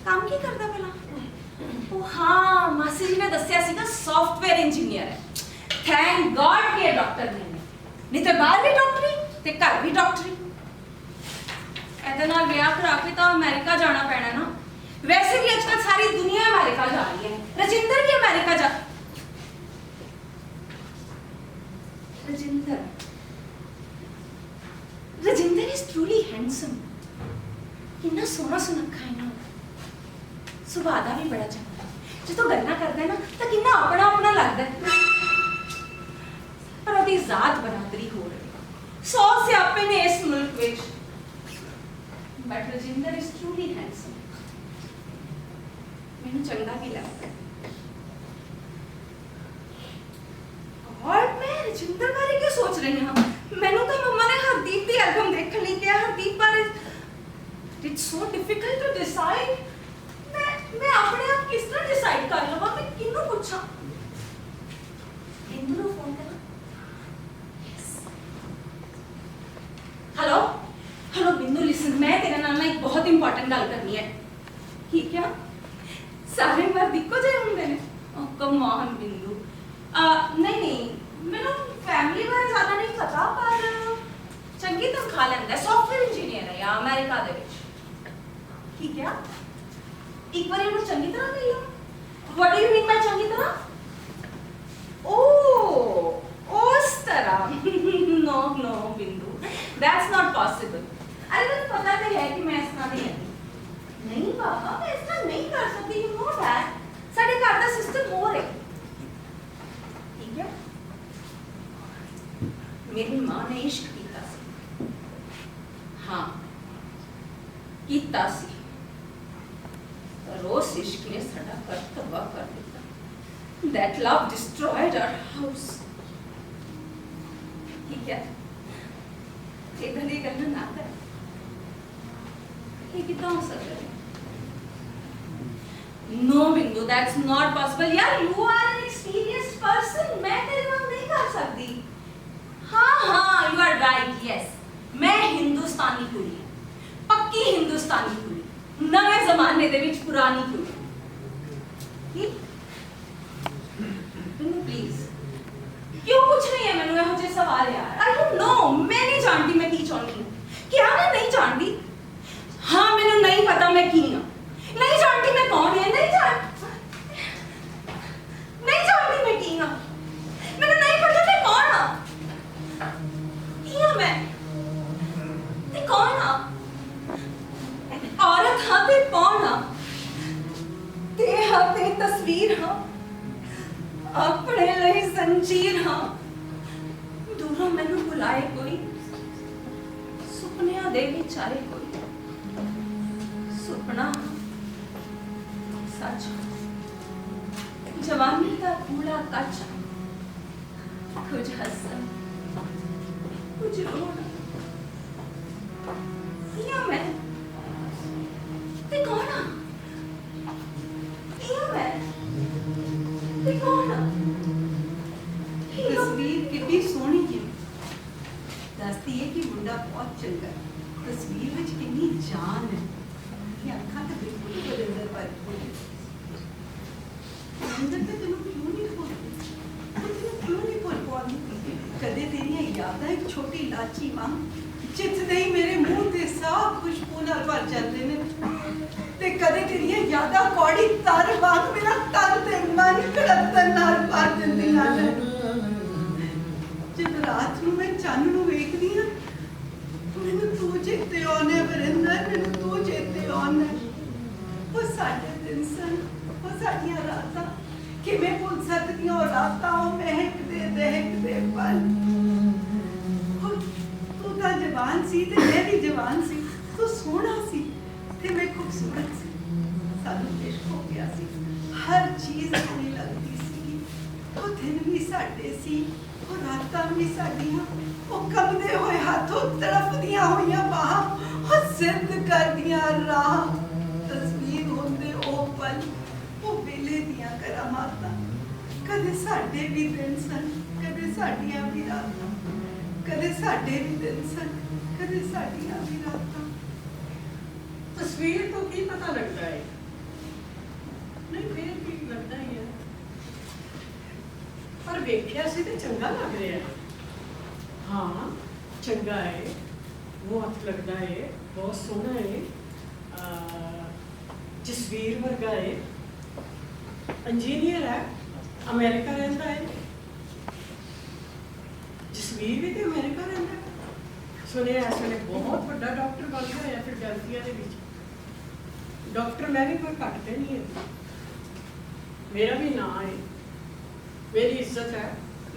काम की करता पहला? ओ हाँ, मासी जी ने दस्या सीगा सॉफ्टवेयर इंजीनियर है। थैंक गॉड कि डॉक्टर नहीं तो बाहर भी डॉक्टरी ते घर भी डॉक्टरी। ਇਹਦੇ ਨਾਲ ਵਿਆਹ ਕਰਾ ਕੇ ਤਾਂ ਅਮਰੀਕਾ ਜਾਣਾ ਪੈਣਾ ਨਾ। वैसे भी आजकल सारी दुनिया अमेरिका जा रही है। रजिंदर भी अमेरिका जा, रजिंदर इज ट्रूली हैंडसम। कितना सोना सुनखा है ना, सुभाव दा भी बड़ा चंगा। जो तो गल्ला करदा है ना तो कितना अपना अपना लगदा है, पर ओदी जात बरादरी हो रही। 100 स्यापे ने इस मुल्क विच, but Rajinder is truly handsome. मैंने चंगा भी लगता है। और मैं रजिंदर बारे क्या सोच रही हूँ? मैंने तो मम्मा ने हरदीप की एल्बम देखने ली क्या हरदीप बारे। It's so difficult to decide। मैं अपने आप किस तरह डिसाइड कर लूँगा? मैं किन्हों पूछा? इंदु को फोन करना। Yes। हेलो हेलो बिंदु, लिसन, मैं तेरे नाल ना एक बहुत इंपॉर्टेंट गल करनी है। ठीक है? सारे मर्द इक्को ਜਿਹੇ ਹੁੰਦੇ ਨੇ? कम ऑन बिंदु, नहीं मैंने फैमिली बारे ज्यादा नहीं पता, पर चंगी तनख्वाह लैंदा है, सॉफ्टवेयर इंजीनियर है या अमेरिका दे विच। ठीक है, एक बार ਇਹਨੂੰ ਚੰਗੀ ਤਰ੍ਹਾਂ ਮਿਲ ਲਓ। What do you mean by ਚੰਗੀ ਤਰ੍ਹਾਂ? उस तरह नो बिंदु, दैट्स नॉट पॉसिबल। अरे तुम्हें पता तो है कि मैं इस तरह नहीं है। नहीं बाबा, मैं इस तरह नहीं कर सकती, यू नो दैट। साडे घर दा सिस्टम हो रहा है। ठीक है, मेरी मां ने इश्क कीता सी, हाँ कीता सी, पर उस इश्क ने साडा घर तबाह कर दिता। That love destroyed our house। ठीक है, इधर ये करना ना कर, ये कितना हो सकता है? No बिंदु, that's not possible। यार, you are an experienced person, मैं तेरे वांग नहीं कर सकती। राइट यस, मैं हिंदुस्तानी कुड़ी हाँ, पक्की हिंदुस्तानी कुड़ी, नवे जमाने दे विच पुरानी कुड़ी। प्लीज क्यों पूछ रही है मैनू ਇਹੋ ਜਿਹੇ सवाल यार? आई डोंट नो, मैं नहीं जानती मैं की चाहती हूँ। क्या मैं नहीं जानती? हाँ मैनू नहीं पता मैं की हाँ, नहीं जानती मैं कौन है, नहीं जानती मैं की हाँ, मैनू नहीं पता मैं कौन हाँ, की हाँ मैं ते कौन हाँ, औरत हाँ ते कौन हाँ, ते हाँ ते तस्वीर हाँ, अपने लिए जंजीर हाँ, दूरों मैनू बुलाए कोई, सुपनिया दे विच आए कोई, सुपना सच, जवानी का कूड़ा कच, कुछ हसन कुछ रोना, या मैं ते कौन हाँ, या मैं ते कौन हाँ, तस्वीर कितनी सोहनी है, दसती है कि मुंडा बहुत चंगा है, तस्वीर में कितनी जान है, ये अखा तो बिल्कुल ही बदल पर अंदर पे तेनों क्यों नहीं बोलती, तेनों क्यों नहीं बोल पाती, कदे तेरियां यादां एक छोटी लाची मां जित नहीं मेरे मुंह ते साफ खुशबू नाल भर जाते ने, ते कदे तेरियां यादां कौड़ी तर वांग मेरा तन ते मन कड़तन नाल भर दिंदियां ने। जब रात ਨੂੰ मैं चंद ਨੂੰ ਵੇਖਦੀ ਹਾਂ ਮੈਨੂੰ ਤੂੰ ਚੇਤੇ ਆਉਣੇ ਵਰਿੰਦਰ, ਮੈਨੂੰ ਤੂੰ ਚੇਤੇ ਆਉਣੇ, ਉਹ ਸਾਡੇ ਦਿਨ ਸਨ, ਉਹ ਸਾਡੀਆਂ ਰਾਤਾਂ ਕਿਵੇਂ ਭੁੱਲ ਸਕਦੀਆਂ, ਉਹ ਰਾਤਾਂ ਉਹ ਮਹਿਕਦੇ ਦਹਿਕਦੇ ਪਲ, ਤੂੰ ਤਾਂ ਜਵਾਨ ਸੀ ਤੇ ਮੈਂ ਵੀ ਜਵਾਨ ਸੀ, ਤੂੰ ਸੋਹਣਾ ਸੀ ਤੇ ਮੈਂ ਖੂਬਸੂਰਤ ਸੀ, ਸਾਨੂੰ ਇਸ਼ਕ ਹੋ ਗਿਆ ਸੀ, ਹਰ ਚੀਜ਼ ਸੋਹਣੀ ਲੱਗਦੀ ਸੀ, ਉਹ ਦਿਨ ਵੀ ਸਾਡੇ ਸੀ, ਉਹ ਰਾਤਾਂ ਵੀ ਸਾਡੀਆਂ, ਉਹ ਕੰਬਦੇ ਹੋਏ ਹੱਥੋਂ ਤੜਫਦੀਆਂ ਹੋਈਆਂ ਬਾਹਾਂ, ਉਹ ਜ਼ਿੱਦ ਕਰਦੀਆਂ ਰਾਹ, ਤਸਵੀਰ ਹੁੰਦੇ ਉਹ ਪਲ, ਉਹ ਵੇਲੇ ਦੀਆਂ ਕਰਾਮਾਤਾਂ, ਕਦੇ ਸਾਡੇ ਵੀ ਦਿਨ ਸਨ, ਕਦੇ ਸਾਡੀਆਂ ਵੀ ਰਾਤਾਂ, ਕਦੇ ਸਾਡੇ ਵੀ ਦਿਨ ਸਨ, ਕਦੇ ਸਾਡੀਆਂ ਵੀ ਰਾਤਾਂ। ਤਸਵੀਰ ਤੋਂ ਕੀ ਪਤਾ ਲੱਗਦਾ ਹੈ? ਨਹੀਂ ਫਿਰ ਵੀ ਲੱਗਦਾ ਹੀ ਹੈ, ਪਰ ਵੇਖਿਆ ਸੀ ਤੇ ਚੰਗਾ ਲੱਗ ਰਿਹਾ। ਹਾਂ ਚੰਗਾ ਹੈ, ਬਹੁਤ ਲੱਗਦਾ ਹੈ, ਬਹੁਤ ਸੋਹਣਾ ਹੈ, ਜਸਵੀਰ ਵਰਗਾ ਹੈ, ਇੰਜੀਨੀਅਰ ਹੈ, ਅਮਰੀਕਾ ਰਹਿੰਦਾ ਹੈ, ਜਸਵੀਰ ਵੀ ਤੇ ਅਮਰੀਕਾ ਰਹਿੰਦਾ ਹੈ, ਸੁਣਿਆ ਇਸ ਵੇਲੇ ਬਹੁਤ ਵੱਡਾ ਡਾਕਟਰ ਬਣ ਗਿਆ ਹੋਇਆ ਫਿਲਡੈਲਫੀਆ ਦੇ ਵਿੱਚ। ਡਾਕਟਰ ਮੈਂ ਵੀ ਕੋਈ ਘੱਟ ਤੇ ਨਹੀਂ ਹੈ, ਮੇਰਾ ਵੀ ਨਾਂ ਹੈ, मेरी इज्जत है,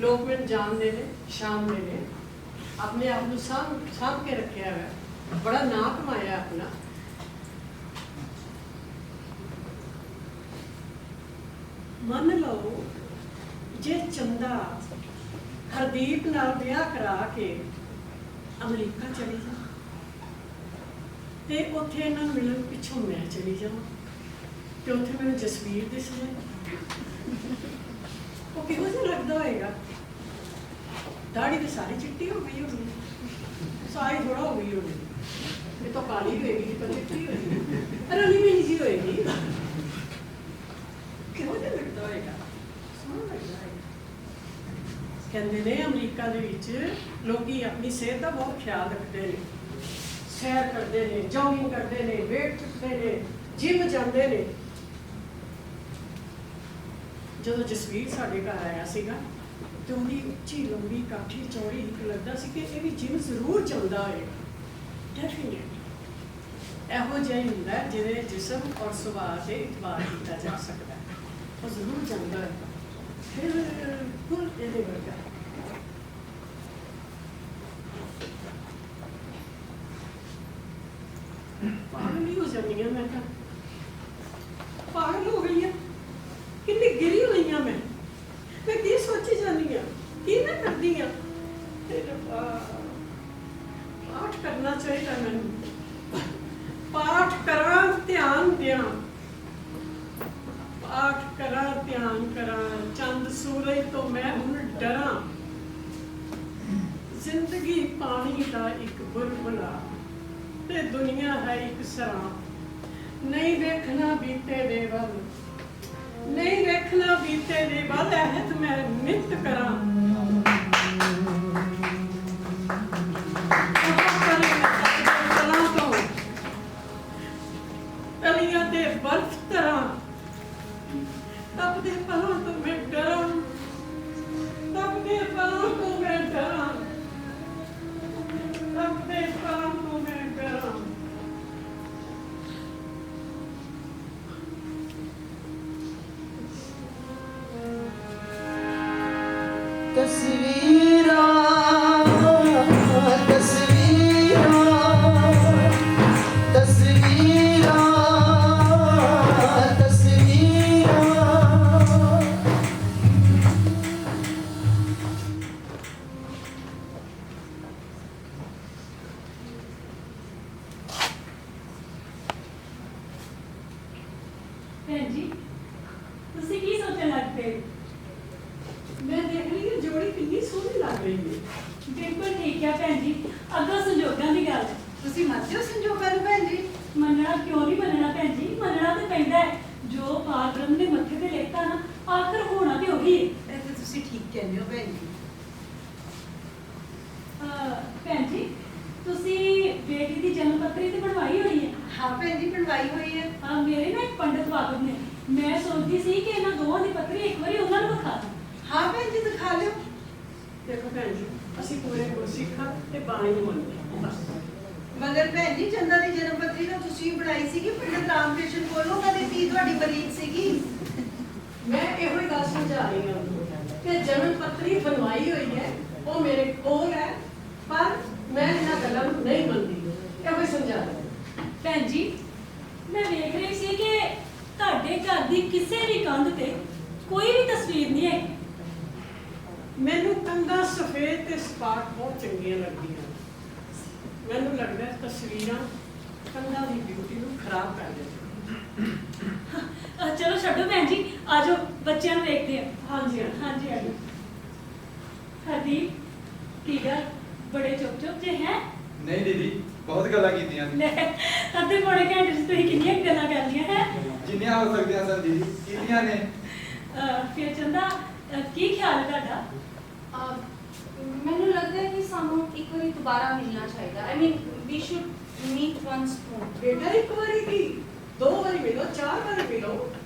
लोग मैंने जानते ने, शाम ने अपने आप को साफ के रखे है, बड़ा ना कमाया अपना। मन लो जे चंदा हरदीप नाल ब्याह करा के अमरीका चली जा ते उत्थे इन्हां नूं मिलण पिछों मैं चली जावां ते उत्थे मैनूं जसवीर दिस जाए, वो किहो जिहा लगदा होएगा? दाढ़ी तो सारी चिट्टी हो गई होगी, सारी थोड़ा हो गई होगी, ये तो काली होएगी पर चिट्टी होएगी, रली मिली जी होएगी, किहो जिहा लगदा होएगा? सोहना लगदा है। कहंदे ने अमरीका दे विच लोकी अपनी सेहत का बहुत ख्याल रखते हैं, सैर करते हैं, जॉगिंग करते हैं, वेट चुकते हैं, जिम जाते हैं। ਜਦੋਂ ਜਸਵੀਰ ਸਾਡੇ ਘਰ ਆਇਆ ਸੀਗਾ ਤੇ ਉਹਦੀ ਉੱਚੀ ਲੰਬੀ ਕਾਠੀ ਚੌੜੀ ਇੱਕ ਲੱਗਦਾ ਸੀ ਕਿ ਇਹ ਵੀ ਜਿਮ ਜ਼ਰੂਰ ਚੱਲਦਾ ਹੋਏਗਾ, ਡੈਫੀਨੇਟ ਇਹੋ ਜਿਹਾ ਹੀ ਹੁੰਦਾ ਜਿਹਦੇ ਜਿਸਮ ਔਰ ਸੁਭਾਅ ਤੇ ਇਤਬਾਰ ਕੀਤਾ ਜਾ ਸਕਦਾ ਹੈ, ਉਹ ਜ਼ਰੂਰ ਚੱਲਦਾ ਹੈ, ਬਿਲਕੁਲ ਇਹਦੇ ਵਰਗਾ। ਪਾਗਲ ਹੀ ਹੋ ਜਾਂਦੀ ਹਾਂ ਮੈਂ ਤਾਂ, ਪਾਗਲ ਹੋ ਗਈ ਹਾਂ, कितनी गिरी हुई हाँ मैं की सोची जानी हाँ, की मैं करती हाँ, पाठ करना चाहिए मैंने, पाठ करा ध्यान दिया, पाठ करा ध्यान करा, चंद सूरज तो मैं हुण डरा, ਜ਼ਿੰਦਗੀ ਪਾਣੀ ਦਾ ਇੱਕ ਬੁਲਬੁਲਾ ਤੇ ਦੁਨੀਆ ਹੈ ਇੱਕ ਸਰਾਂ। ਨਹੀਂ ਵੇਖਣਾ ਬੀਤੇ ਦੇ ਵੱਲ, ਨਹੀਂ ਵੇਖਣਾ ਬੀਤੇ ਦੇ ਵੱਲ, ਅਹਿਦ ਮੈਂ ਨਿਤ ਕਰਾਂ। ਕਲੀਆਂ ਤੇ ਬਰਫ਼ ਤਰ੍ਹਾਂ ਤਪਦੇ ਪਲਾਂ ਤੋਂ ਮੈਂ ਡਰਾਂ, ਤਪਦੇ ਪਲਾਂ ਤੋਂ ਮੈਂ ਡਰਾਂ, ਤਪਦੇ ਪਲਾਂ ਤੋਂ ਮੈਂ ਡਰਾਂ। ਤਸਵੀਰਾਂ ਤਸਵੀਰਾਂ ਤਸਵੀਰਾਂ ਤਸਵੀਰਾਂ। ਭੈਣ ਜੀ ਤੁਸੀਂ ਕੀ ਸੋਚਣ ਲੱਗ ਪਏ? ਮੈਂ ਦੇਖ ਰਹੀ ਹਾਂ ਜੋੜੀ ਕਿੰਨੀ ਸੋਹਣੀ ਲੱਗ ਰਹੀ ਹੈ। ਬਿਲਕੁਲ ਠੀਕ ਹੈ ਭੈਣ ਜੀ, ਅੱਗੋਂ ਸੰਜੋਗਾਂ ਦੀ ਗੱਲ ਹੈ। ਤੁਸੀਂ ਮੰਨਦੇ ਹੋ ਸੰਜੋਗਾਂ ਨੂੰ ਭੈਣ ਜੀ? ਮੰਨਣਾ ਕਿਉਂ ਨਹੀਂ ਮੰਨਣਾ ਭੈਣ ਜੀ, ਮੰਨਣਾ ਤੇ ਪੈਂਦਾ ਹੈ। ਜੋ ਪਾਰਬ੍ਰਹਮ ਨੇ ਮੱਥੇ ਤੇ ਲਿਖਤਾ ਨਾ, ਆਖਰ ਹੋਣਾ ਤੇ ਉਹੀ ਹੈ। ਇਹ ਤਾਂ ਤੁਸੀਂ ਠੀਕ ਕਹਿੰਦੇ ਹੋ ਭੈਣ ਜੀ। ਭੈਣ ਜੀ ਤੁਸੀਂ ਬੇਟੀ ਦੀ ਜਨਮ ਪੱਤਰੀ ਤੇ ਬਣਵਾਈ ਹੋਈ ਹੈ? ਹਾਂ ਭੈਣ ਜੀ ਬਣਵਾਈ ਹੋਈ ਹੈ। ਮੇਰੇ ਨਾ ਇੱਕ ਪੰਡਤ ਵਾਕਫ ਨੇ, ਮੈਂ ਸੋਚਦੀ ਸੀ ਕਿ ਇਹਨਾਂ ਦੋਵਾਂ ਦੀ ਪੱਤਰੀ ਇੱਕ ਵਾਰੀ ਉਹਨਾਂ ਨੂੰ ਵਿਖਾ ਦਾਂ। ਹਾਂ ਭੈਣ ਜੀ ਦਿਖਾ ਲਿਓ। ਦੇਖੋ ਭੈਣ ਜੀ, ਅਸੀਂ ਪੂਰੇ ਗੁਰਸਿੱਖਾਂ ਤੇ ਬਾਣੀ ਨੂੰ ਮੰਨਦੇ ਹਾਂ ਬਸ। ਮਗਰ ਭੈਣ ਜੀ ਚੰਦਾ ਦੀ ਜਨਮ ਪੱਤਰੀ ਤਾਂ ਤੁਸੀਂ ਬਣਾਈ ਸੀਗੀ ਪੰਡਤ ਰਾਮ ਕ੍ਰਿਸ਼ਨ ਕੋਲੋਂ, ਉਹਨਾਂ ਦੀ ਧੀ ਤੁਹਾਡੀ ਬਰੀਕ ਸੀਗੀ। ਮੈਂ ਇਹੋ ਹੀ ਗੱਲ ਸਮਝਾ ਰਹੀ ਹਾਂ ਕਿ ਜਨਮ ਪੱਤਰੀ ਬਣਵਾਈ ਹੋਈ ਹੈ, ਉਹ ਮੇਰੇ ਕੋਲ ਹੈ, ਪਰ ਮੈਂ ਇਹਨਾਂ ਗੱਲਾਂ ਨੂੰ ਨਹੀਂ ਮੰਨਦੀ। ਇਹੋ ਹੀ ਸਮਝਾ ਰਹੀ ਹਾਂ। ਭੈਣ ਜੀ ਮੈਂ ਵੇਖ ਰਹੀ ਸੀ ਕਿ ਤੁਹਾਡੇ ਘਰ ਦੀ ਕਿਸੇ ਵੀ ਕੰਧ ਤੇ ਕੋਈ ਵੀ ਤਸਵੀਰ ਨਹੀਂ ਹੈ। ਮੈਨੂੰ ਕੰਧਾਂ ਸਫੇਦ ਤੇ ਸਪਾਟ ਬਹੁਤ ਚੰਗੀਆਂ ਲੱਗਦੀਆਂ। ਮੈਨੂੰ ਲੱਗਦਾ ਹੈ ਤਸਵੀਰਾਂ ਕੰਧਾਂ ਦੀ ਬਿਊਟੀ ਨੂੰ ਖਰਾਬ ਕਰ ਦਿੰਦੀਆਂ। ਚਲੋ ਛੱਡੋ ਭੈਣ ਜੀ, ਆਜੋ ਬੱਚਿਆਂ ਨੂੰ ਵੇਖਦੇ ਹਾਂ। ਹਾਂਜੀ ਹਾਂਜੀ ਆਜੋ। ਹਰਦੀਪ ਕੀ ਗੱਲ ਬੜੇ ਚੁੱਪ ਚੁੱਪ ਜੇ ਹੈ? ਨਹੀਂ ਦੀਦੀ, ਬਹੁਤ ਗੱਲਾਂ ਕੀਤੀਆਂ ਨੇ। ਲੈ ਅੱਧੇ ਪੌਣੇ ਘੰਟੇ 'ਚ ਤੁਸੀਂ ਕਿੰਨੀਆਂ ਕੁ ਗੱਲਾਂ ਕਰ ਲਈਆਂ ਹੈ? ਜਿੰਨੀਆਂ ਹੋ ਸਕਦੀਆਂ ਸਨ ਦੀਦੀ, ਕੀਤੀਆਂ ਨੇ। ਫਿਰ ਚੰਦਾ ਕੀ ਖਿਆਲ ਹੈ ਤੁਹਾਡਾ? ਮੈਨੂੰ ਲੱਗਦਾ ਹੈ ਕਿ ਸਾਨੂੰ ਇੱਕ ਵਾਰੀ ਦੁਬਾਰਾ ਮਿਲਣਾ ਚਾਹੀਦਾ। ਆਈ ਮੀਨ ਵੀ ਸ਼ੁਡ ਮੀਟ ਵਨਸ ਮੋਰ। ਬੇਟਾ ਇੱਕ ਵਾਰੀ ਕੀ, 2 ਵਾਰੀ ਮਿਲੋ, 4 ਵਾਰੀ ਮਿਲੋ,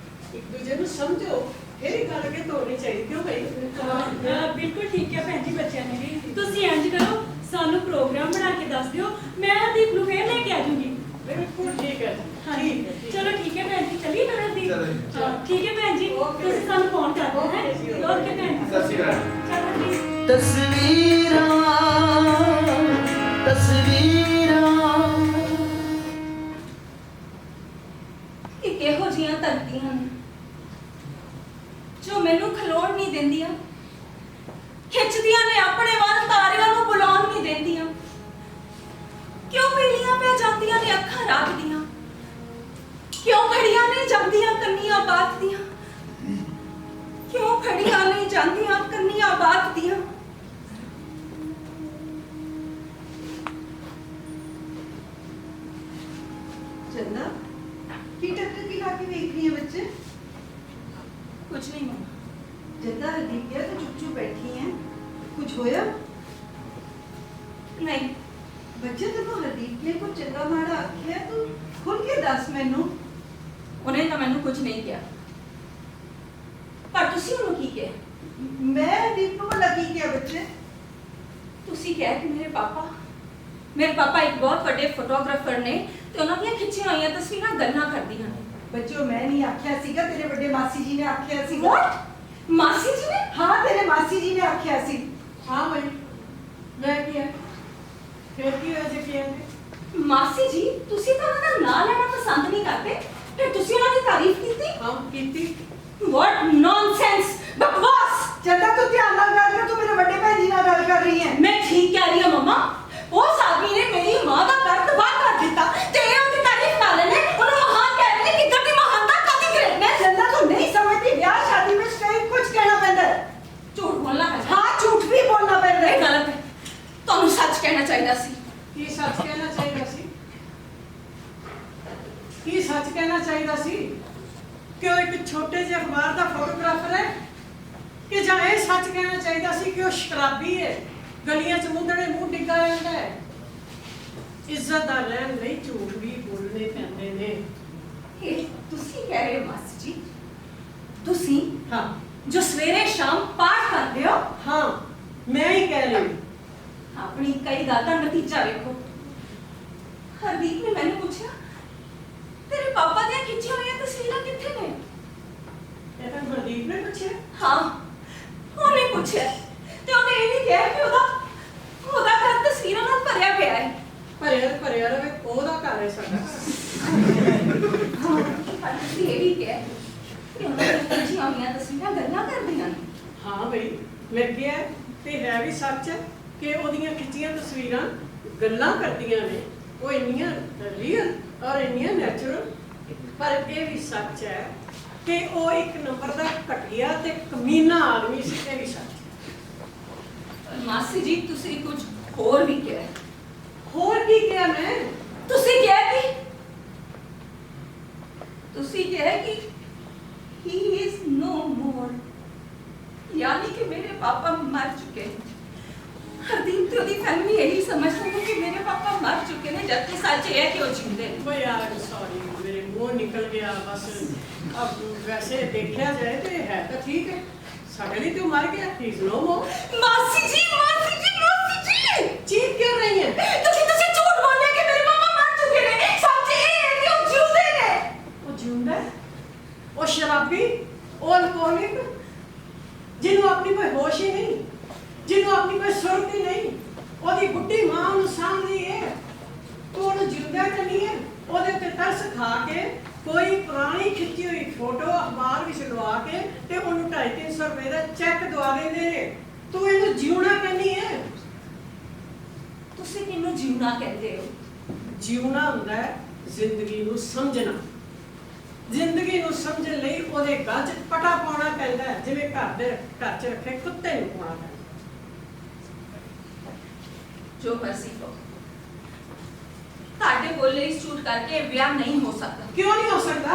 ਇੱਕ ਦੂਜੇ ਨੂੰ ਸਮਝੋ, ਫਿਰ ਹੀ ਗੱਲ ਕੇ ਤੋੜਨੀ ਚਾਹੀਦੀ। ਕਿਉਂ ਭਾਈ? ਬਿਲਕੁਲ ਠੀਕ ਹੈ ਭੈਣ ਜੀ, ਬੱਚਿਆਂ ਨੇ ਵੀ। ਤੁਸੀਂ ਇੰਜ ਕਰੋ, ਸਾਨੂੰ ਪ੍ਰੋਗਰਾਮ ਬਣਾ ਕੇ ਦੱਸ ਦਿਓ, ਮੈਂ ਹਰਦੀਪ ਨੂੰ ਫੇਰ ਲੈ ਕੇ ਆ ਜਾਊਂਗੀ। ਬਿਲਕੁਲ ਠੀਕ ਹੈ ਹਾਂਜੀ ਠੀਕ ਹੈ, ਠੀਕ ਹੈ। ਚਲੋ ਠੀਕ ਹੈ ਭੈਣ ਜੀ, ਚੱਲੀਏ ਫਿਰ ਹਰਦੀਪ? ਚਲੋ ਜੀ। ਠੀਕ ਹੈ ਭੈਣ ਜੀ, Okay। ਤੁਸੀਂ ਸਾਨੂੰ ਫੋਨ ਕਰ ਦਿਓ ਹੈ। Okay ਜੀ, okay। ਓਕੇ ਭੈਣ ਜੀ, ਸਤਿ ਸ਼੍ਰੀ ਅਕਾਲ। ਚਲੋ ਠੀਕ। ਤਸਵੀਰਾਂ ਤਸਵੀਰਾਂ। ਇਹ ਕਿਹੋ ਜਿਹੀਆਂ ਧਰਤੀਆਂ ਨੇ ਜੋ ਮੈਨੂੰ ਖਲੋਣ ਨਹੀਂ ਦਿੰਦੀਆਂ, ਖਿੱਚਦੀਆਂ ਨੇ ਆਪਣੇ ਵੱਲ, ਤਾਰਿਆਂ ਨੂੰ ਬੁਲਾਉਣ ਨਹੀਂ ਦਿੰਦੀਆਂ। ਕਿਉਂ ਪੀਲੀਆਂ ਪੈ ਜਾਂਦੀਆਂ ਨੇ ਅੱਖਾਂ ਰਾਤ ਦੀਆਂ, ਕਿਉਂ ਖੜੀਆਂ ਨਹੀਂ ਜਾਂਦੀਆਂ ਕੰਨੀਆਂ ਬਾਤ ਦੀਆਂ, ਕਿਉਂ ਖੜੀਆਂ ਨਹੀਂ ਜਾਂਦੀਆਂ ਕੰਨੀਆਂ ਬਾਤ ਦੀਆਂ। ਚੰਦਾ ਕੀ ਟੱਕਰ ਕੀ ਲਾ ਕੇ ਵੇਖ ਰਹੀ ਹੈ ਬੱਚੇ? ਕੁਝ ਨਹੀਂ ਮੰਮਾ। ਜੱਦਾ ਹਰਦੀਪ ਗਿਆ ਤਾਂ ਚੁੱਪ ਚੁੱਪ ਬੈਠੀ ਹੈ, ਕੁਝ ਹੋਇਆ? ਨਹੀਂ ਬੱਚੇ ਤੈਨੂੰ ਹਰਦੀਪ ਨੇ ਕੁਝ ਚੰਗਾ ਮਾੜਾ ਆਖਿਆ? ਤੂੰ ਖੁੱਲ ਕੇ ਦੱਸ ਮੈਨੂੰ। ਉਹਨੇ ਤਾਂ ਮੈਨੂੰ ਕੁਝ ਨਹੀਂ ਕਿਹਾ, ਪਰ ਤੁਸੀਂ ਉਹਨੂੰ ਕੀ ਕਿਹਾ? ਮੈਂ ਹਰਦੀਪ ਨੂੰ ਭਲਾ ਕੀ ਕਿਹਾ ਬੱਚੇ? ਤੁਸੀਂ ਕਿਹਾ ਕਿ ਮੇਰੇ ਪਾਪਾ ਇੱਕ ਬਹੁਤ ਵੱਡੇ ਫੋਟੋਗ੍ਰਾਫਰ ਨੇ ਤੇ ਉਹਨਾਂ ਦੀਆਂ ਖਿੱਚੀਆਂ ਹੋਈਆਂ ਤਸਵੀਰਾਂ ਗੱਲਾਂ ਕਰਦੀਆਂ ਨੇ। ਬੱਚੇ ਉਹ ਮੈਂ ਨਹੀਂ ਆਖਿਆ ਸੀਗਾ, ਤੇਰੇ ਵੱਡੇ ਮਾਸੀ ਜੀ ਨੇ ਆਖਿਆ ਸੀਗਾ। What? ਮਾਸੀ ਜੀ ਨੇ? ਹਾਂ ਤੇਰੇ ਮਾਸੀ ਜੀ ਨੇ ਆਖਿਆ ਸੀ। ਹਾਂ ਭਾਈ, ਮੈਂ ਕੀ ਹੈ, ਫਿਰ ਕੀ ਹੋਇਆ ਜੇ ਕੀ ਹੈ? ਮਾਸੀ ਜੀ ਤੁਸੀਂ ਤਾਂ ਉਹਨਾਂ ਦਾ ਨਾਂ ਲੈਣਾ ਪਸੰਦ ਨਹੀਂ ਕਰਦੇ, ਫਿਰ ਤੁਸੀਂ ਉਹਨਾਂ ਦੀ ਤਾਰੀਫ ਕੀਤੀ? ਹਾਂ ਕੀਤੀ। What nonsense! ਬਕਵਾਸ! ਚੰਦਾ ਤੂੰ ਧਿਆਨ ਨਾਲ ਗੱਲ ਕਰ, ਤੂੰ ਮੇਰੇ ਵੱਡੇ ਭੈਣ ਜੀ ਨਾਲ ਗੱਲ ਕਰ ਰਹੀ ਹੈ। ਮੈਂ ਠੀਕ ਕਹਿ ਰਹੀ ਹਾਂ ਮਮਾ। ਉਸ ਆਦਮੀ ਨੇ ਮੇਰੀ ਮਾਂ ਦਾ ਘਰ ਤਬਾਹ ਕਰ ਦਿੱਤਾ ਤੇ ਇਹ ਉਹਦੀ ਤਾਰੀਫ ਕਰ ਰਹੇ ਨੇ, ਉਹਨੂੰ ਮਹਾਨ ਕਹਿ ਰਹੇ ਨੇ। ਕਿੱਧਰ ਦੀ ਮਹਾਨਤਾ, ਕਾਦੀ ਗ੍ਰੇਟਨੈਸ? ਚੰਦਾ ਤੂੰ ਨਹੀਂ ਸਮਝਦੀ, ਵਿਆਹ ਸ਼ਾਦੀ ਵਿੱਚ ਕਈ ਕੁਝ ਕਹਿਣਾ ਪੈਂਦਾ ਹੈ। ਝੂਠ ਬੋਲਣਾ ਹੈ। ਹਾਂ ਝੂਠ ਵੀ ਬੋਲਣਾ ਪੈਂਦਾ ਇਹ ਹੈ। ਗਲਤ ਹੈ। ਚਾਹੀਦਾ ਸੀ? ਕੀ ਸੱਚ ਕਹਿਣਾ ਚਾਹੀਦਾ ਸੀ? ਕੀ ਸੱਚ ਕਹਿਣਾ ਚਾਹੀਦਾ ਸੀ ਕਿ ਉਹ ਇੱਕ ਛੋਟੇ ਜਿਹੇ ਅਖਬਾਰ ਦਾ ਫੋਟੋਗ੍ਰਾਫਰ ਹੈ, ਕਿ ਜਾਂ ਇਹ ਸੱਚ ਕਹਿਣਾ ਚਾਹੀਦਾ ਸੀ ਕਿ ਉਹ ਸ਼ਰਾਬੀ ਹੈ, ਗਲੀਆਂ 'ਚ ਮੁੰਦੜੇ ਮੂੰਹ ਡਿੱਗਾ ਰਹਿੰਦਾ ਹੈ? ਇੱਜ਼ਤ ਦਾ ਰਹਿਣ ਲਈ ਝੂਠ ਵੀ ਬੋਲਣੇ ਪੈਂਦੇ ਨੇ। ਇਹ ਤੁਸੀਂ ਕਹਿ ਰਹੇ ਹੋ ਮਾਸੀ ਜੀ? ਤੁਸੀਂ ਹਾਂ ਜੋ ਸਵੇਰੇ ਸ਼ਾਮ ਪਾਠ ਕਰਦੇ ਹੋ, ਹਾਂ, ਮੈਂ ਹੀ ਕਹਿ ਰਹੀ ਹਾਂ। ਆਪਣੀ ਕਈ ਗੱਲ ਦਾ ਨਤੀਜਾ ਵੇਖੋ। ਹਰਦੀਪ ਨੇ ਮੈਨੂੰ ਪੁੱਛਿਆ, ਤੇਰੇ ਪਾਪਾ ਦੀਆਂ ਖਿੱਚੀਆਂ ਹੋਈਆਂ ਤਸਵੀਰਾਂ ਕਿੱਥੇ ਨੇ? ਇਹ ਤਾਂ ਗੁਰਦੀਪ ਨੇ ਪੁੱਛਿਆ। ਹਾਂ, ਉਹਨੇ ਪੁੱਛਿਆ ਤੇ ਉਹਨੇ ਇਹ ਵੀ ਕਿਹਾ ਕਿ ਉਹਦਾ ਘਰ ਤਸਵੀਰਾਂ ਨਾਲ ਭਰਿਆ ਪਿਆ ਹੈ। ਭਰਿਆ ਰਵੇ, ਉਹਦਾ ਘਰ ਹੈ ਸਾਡਾ। ਪਰ ਤੁਸੀਂ ਇਹ ਵੀ ਕਿਹਾ ਕਿ ਉਹਨਾਂ ਦੀਆਂ ਖਿੱਚੀਆਂ ਹੋਈਆਂ ਤਸਵੀਰਾਂ ਗੱਲਾਂ ਕਰਦੀਆਂ ਨੇ। ਹਾਂ ਬਈ, ਮੈਂ ਕਿਹਾ ਤੇ ਹੈ ਵੀ ਸੱਚ ਹੈ ਕਿ ਉਹਦੀਆਂ ਖਿੱਚੀਆਂ ਤਸਵੀਰਾਂ ਗੱਲਾਂ ਕਰਦੀਆਂ ਨੇ। ਉਹ ਇੰਨੀਆਂ ਰੀਅਲ ਔਰ ਇੰਨੀਆਂ ਨੈਚੁਰਲ। ਪਰ ਇਹ ਵੀ ਸੱਚ ਹੈ ਕਿ ਉਹ ਇੱਕ ਨੰਬਰ ਦਾ ਘਟੀਆ ਤੇ ਕਮੀਨਾ ਆਦਮੀ ਸੀ। ਇਹ ਵੀ ਸੱਚ ਹੈ। ਪਰ ਮਾਸੀ ਜੀ, ਤੁਸੀਂ ਕੁਝ ਹੋਰ ਵੀ ਕਿਹਾ। ਹੋਰ ਕੀ ਕਿਹਾ ਮੈਂ? ਤੁਸੀਂ ਕਿਹਾ ਕਿ he is no more, यानी कि मेरे पापा मर चुके हैं। हरदीप तो ਉਹਦੀ फैमिली यही समझते हैं कि मेरे पापा मर चुके हैं, जबकि सच ये है कि वो जिंदे हैं। वो यार सॉरी, मेरे मुंह निकल गया बस। अब वैसे देखा जाए तो है तो ठीक है, साढ़े लिए तो मर गया। ही इज नो मोर। मासी जी चीख क्यों रही है? ਤੁਸੀਂ ਝੂਠ ਬੋਲਿਆ ਕਿ ਮੇਰੇ ਪਾਪਾ ਮਰ ਚੁੱਕੇ ਨੇ। ਸੱਚ ਇਹ ਹੈ ਕਿ ਉਹ ਜਿਉਂਦੇ ਨੇ। ਉਹ ਜਿਉਂਦਾ ਹੈ? ਉਹ ਸ਼ਰਾਬੀ, ਉਹ ਅਲਕੋਹਲਿਕ, ਜਿਹਨੂੰ ਆਪਣੀ ਕੋਈ ਹੋਸ਼ ਹੀ ਨਹੀਂ, ਜਿਹਨੂੰ ਆਪਣੀ ਕੋਈ ਸੁਰਤ ਹੀ ਨਹੀਂ, ਉਹਦੀ ਬੁੱਢੀ ਮਾਂ ਨੂੰ ਸਾਂਭਦੀ ਹੈ। ਤੂੰ ਉਹਨੂੰ ਜਿਉਂਦਾ ਕਰਨੀ ਹੈ? ਉਹਦੇ ਉੱਤੇ ਤਰਸ ਖਾ ਕੇ ਕੋਈ ਪੁਰਾਣੀ ਖਿੱਚੀ ਹੋਈ ਫੋਟੋ ਅਖਬਾਰ ਵਿੱਚ ਲਵਾ ਕੇ ਤੇ ਉਹਨੂੰ 250-300 ਰੁਪਏ ਦਾ ਚੈੱਕ ਦਵਾ ਦਿੰਦੇ ਨੇ। ਤੂੰ ਇਹਨੂੰ ਜਿਉਣਾ ਕਹਿੰਦੀ ਹੈ? ਤੁਸੀਂ ਕਿਹਨੂੰ ਜਿਉਣਾ ਕਹਿੰਦੇ ਹੋ? ਜਿਉਣਾ ਹੁੰਦਾ ਹੈ ਜ਼ਿੰਦਗੀ ਨੂੰ ਸਮਝਣਾ। ਜ਼ਿੰਦਗੀ ਨੂੰ ਸਮਝਣ ਲਈ ਉਹਦੇ ਗਲ 'ਚ ਪਟਾ ਪਾਉਣਾ ਪੈਂਦਾ ਹੈ, ਜਿਵੇਂ ਘਰ 'ਚ ਰੱਖੇ ਕੁੱਤੇ ਨੂੰ ਪਾਉਣਾ ਪੈਂਦਾ। ਜੋ ਮਰਜ਼ੀ ਹੋ, ਤੁਹਾਡੇ ਬੋਲੇ ਇਸ ਝੂਠ ਕਰਕੇ ਵਿਆਹ ਨਹੀਂ ਹੋ ਸਕਦਾ। ਕਿਉਂ ਨਹੀਂ ਹੋ ਸਕਦਾ?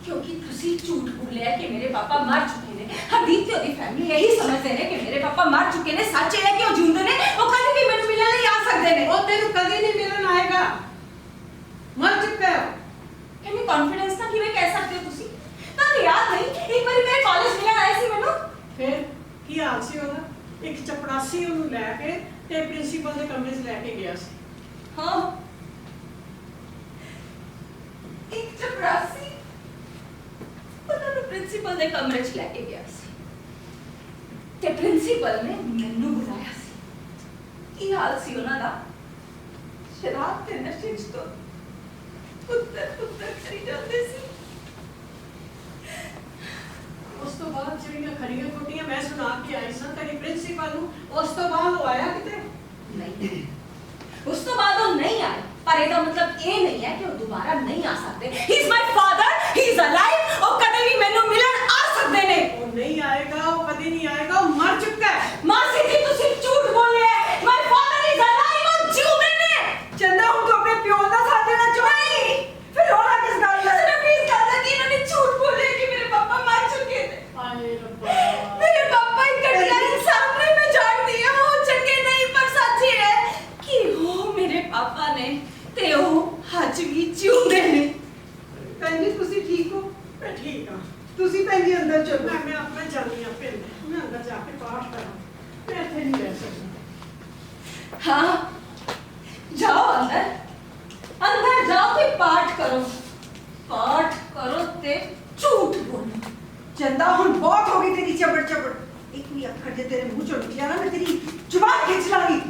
क्योंकि ਤੁਸੀਂ ਝੂਠ ਬੋਲਿਆ ਕਿ ਮੇਰੇ ਪਾਪਾ ਮਰ ਚੁੱਕੇ ਨੇ। ਹਰਦੀਪ ਤੇ ਉਹਦੀ ਫੈਮਿਲੀ ਇਹੀ ਸਮਝਦੇ ਨੇ ਕਿ ਮੇਰੇ ਪਾਪਾ ਮਰ ਚੁੱਕੇ ਨੇ। ਸੱਚ ਇਹ ਹੈ ਕਿ ਉਹ ਜਿਉਂਦੇ ਨੇ। ਉਹ ਕਦੇ ਵੀ ਮੈਨੂੰ ਮਿਲਣ ਲਈ ਆ ਸਕਦੇ ਨੇ। ਉਹ ਤੈਨੂੰ ਕਦੇ ਨਹੀਂ ਮਿਲਣ ਆਏਗਾ। ਮਰ ਚੁੱਕਾ ਹੈ। ਕਿੰਨੀ ਕੌਨਫੀਡੈਂਸ ਨਾਲ ਕਿਵੇਂ ਕਹਿ ਸਕਦੇ ਹੋ ਤੁਸੀਂ? ਤੁਹਾਨੂੰ ਯਾਦ ਨਹੀਂ ਇੱਕ ਵਾਰੀ ਮੇਰੇ ਕਾਲਜ ਮਿਲਣ ਆਏ ਸੀ ਮੈਨੂੰ? ਫਿਰ ਕੀ ਹਾਲ ਸੀ ਉਹਦਾ? ਇੱਕ ਚਪੜਾਸੀ ਉਹਨੂੰ ਲੈ ਕੇ ਤੇ ਪ੍ਰਿੰਸੀਪਲ ਦੇ ਕਮਰੇ 'ਚ ਲੈ ਕੇ ਗਿਆ ਸੀ। ਹਾਂ, ਇੱਕ ਚਪੜਾਸੀ ਉਹਨਾਂ ਨੂੰ ਪ੍ਰਿੰਸੀਪਲ ਦੇ ਕਮਰੇ 'ਚ ਲੈ ਕੇ ਗਿਆ ਸੀ ਤੇ ਪ੍ਰਿੰਸੀਪਲ ਨੇ ਮੈਨੂੰ ਬੁਲਾਇਆ ਸੀ। ਕੀ ਹਾਲ ਸੀ ਉਹਨਾਂ ਦਾ? ਸ਼ਰਾਬ ਤੇ ਨਸ਼ੇ 'ਚ ਤੋਂ ਉੱਤਰ ਕਰੀ ਜਾਂਦੇ ਸੀ। ਉਸ ਤੋਂ ਬਾਅਦ ਜਿਹੜੀਆਂ ਖੜੀਆਂ ਖੋਟੀਆਂ ਮੈਂ ਸੁਣਾ ਕੇ ਆਈ ਸਾਂ ਤੇਰੀ ਪ੍ਰਿੰਸੀਪਲ ਨੂੰ, ਉਸ ਤੋਂ ਬਾਅਦ ਉਹ ਆਇਆ ਕਿਤੇ? ਨਹੀਂ, ਉਸ ਤੋਂ ਬਾਅਦ ਉਹ ਨਹੀਂ ਆਏ। ਪਰ ਇਹਦਾ ਮਤਲਬ ਇਹ ਨਹੀਂ ਹੈ ਕਿ ਉਹ ਦੁਬਾਰਾ ਨਹੀਂ ਆ ਸਕਦੇ। ਹੀ is my father, he is alive. ਉਹ ਕਦੇ ਵੀ ਮੈਨੂੰ ਮਿਲਣ ਆ ਸਕਦੇ ਨੇ। ਉਹ ਨਹੀਂ ਆਏਗਾ, ਉਹ ਕਦੇ ਨਹੀਂ ਆਏਗਾ, ਉਹ ਮਰ ਚੁੱਕਾ ਹੈ। ਮਾਸੀ ਜੀ, ਤੁਸੀਂ ਝੂਠ ਬੋਲੇ। My father is alive. ਉਹ ਜਿਉਂਦੇ ਨੇ। ਚੰਦਾ, ਹੁਣ ਤੂੰ ਆਪਣੇ ਪਿਓ ਦਾ ਸਾਥ ਦੇਣਾ ਚਾਹੀ? ਫਿਰ ਰੋਣਾ ਕਿਸ ਗੱਲ ਦਾ? ਸਿਰਫ ਇਸ ਗੱਲ ਦਾ ਕਿ ਇਹਨਾਂ ਨੇ ਝੂਠ ਬੋਲੇ ਕਿ ਮੇਰੇ ਪਾਪਾ ਮਰ ਚੁੱਕੇ ਨੇ। ਆਏ ਰੱਬਾ। ਮੇਰੇ ਪਾਪਾ ਇੱਕ ਘਟੀਆ ਇਨਸਾਨ ਨੇ। ਮੈਂ ਜਾਣਦੀ ਹਾਂ ਉਹ ਚੰਗੇ ਨਹੀਂ, ਪਰ ਸੱਚ ਇਹ ਹੈ ਕਿ ਉਹ ਮੇਰੇ ਪਾਪਾ ਨੇ ਤੇ ਉਹ ਅੱਜ ਵੀ ਜਿਉਂਦੇ ਨੇ। ਭੈਣ ਜੀ, ਤੁਸੀਂ ਠੀਕ ਹੋ? ਮੈਂ ਠੀਕ ਹਾਂ। ਤੁਸੀਂ ਭੈਣ ਜੀ ਅੰਦਰ ਚਲੋ। ਮੈਂ ਆਪਣੇ ਜਾਣੀ ਆ ਫਿਰ ਮੈਂ ਅੰਦਰ ਜਾ ਕੇ ਪਾਠ ਕਰਾਂ। ਮੈਂ ਇੱਥੇ ਨਹੀਂ ਰਹਿ ਸਕਦੀ। हाँ, जाओ अंदर जाओ ते पाठ करो ते झूठ बोलो। ਚੰਦਾ, ਹੁਣ ਬਹੁਤ ਹੋ ਗਈ ਤੇਰੀ ਚਬੜ। ਇੱਕ ਵੀ ਅੱਖਰ ਜੇ ਤੇਰੇ ਮੂੰਹ ਚੋਂ ਨਿਕਲਿਆ ਨਾ, ਮੈਂ ਤੇਰੀ ਜ਼ੁਬਾਨ ਖਿੱਚ ਲਾਂਗੀ।